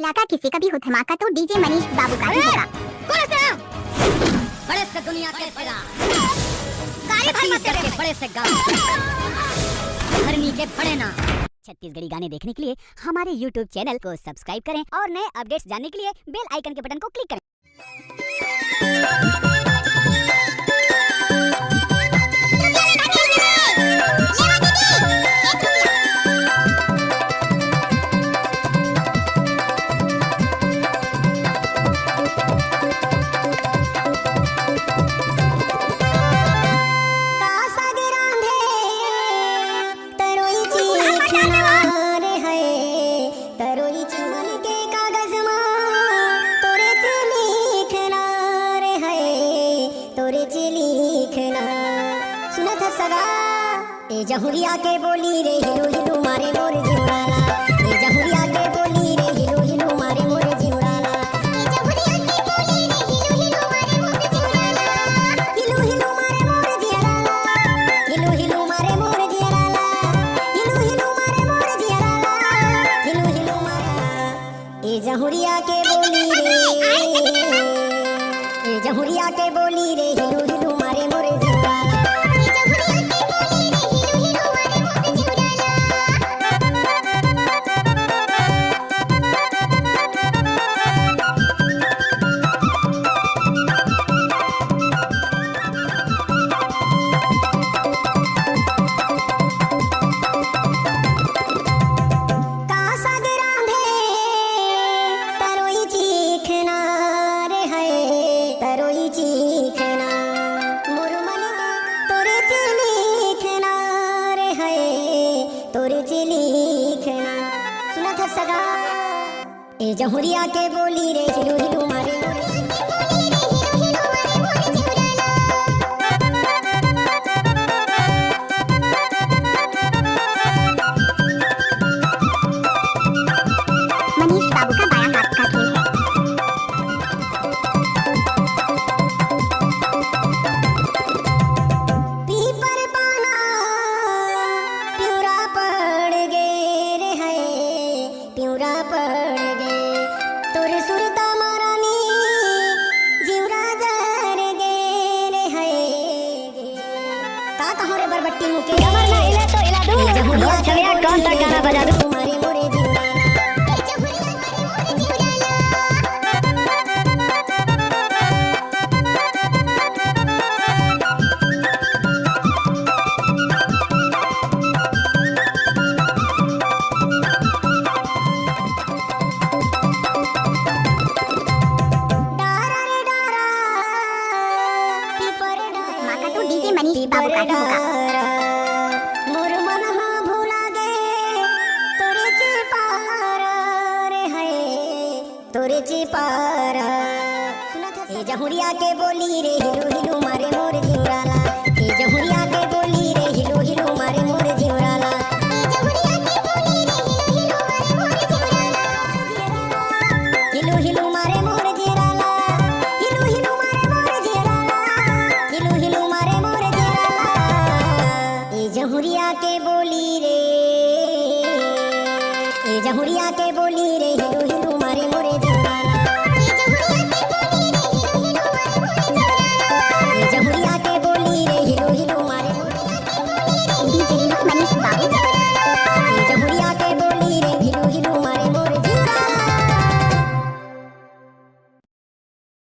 पटाखा किसी का भी हो, धमाका तो डीजे मनीष बाबू का ही होगा। बड़े से दुनिया के फिरा, छत्तीसगढ़ के बड़े से गाँव, धरनी के बड़े ना। छत्तीसगढ़ी गाने देखने के लिए हमारे YouTube चैनल को सब्सक्राइब करें और नए अपडेट्स जानने के लिए बेल आइकन के बटन को क्लिक करें। ए जहुरिया के बोली रे हिलू हिलू मारे मोर जिउराला, ए जहुरिया के बोली रे हिलू हिलू मारे मोर जिउराला, ए जहुरिया के बोली रे हिलू हिलू मारे मोर जिउराला, हिलू हिलू मारे मोर जिउराला, हिलू हिलू मारे मोर जिउराला, हिलू हिलू मारे मोर जिउराला, हिलू हिलू मारे। ए जहुरिया के बोली रे, ए जहुरिया के बोली रे हिलू हिलू मारे मोर जिउराला। ए जहुरिया के बोली रे हिलू हिलू मारे मोर मनीष बाबू का बायां हाथ का खेल है। पीपर पाना प्यूरा पड़ गे रे है, प्यूरा पड़ गे तोर सुरता मारानी जीवरा जर गे रे है। का कहो रे बरबट्टी मुके कमर ना हिले तो हिला दूं, बहुत छड़िया कौन सा गाना बजा दूं तुम्हारे मोरे जीवराला। धमाका तो डीजे मनीष बाबू का ही होगा। मोर मन हा भूला गे तोरे चे पारा रे है, तोरे चे पारा। ए जहुरिया के बोली रे हिलू हिलू मारे मोर जिउराला।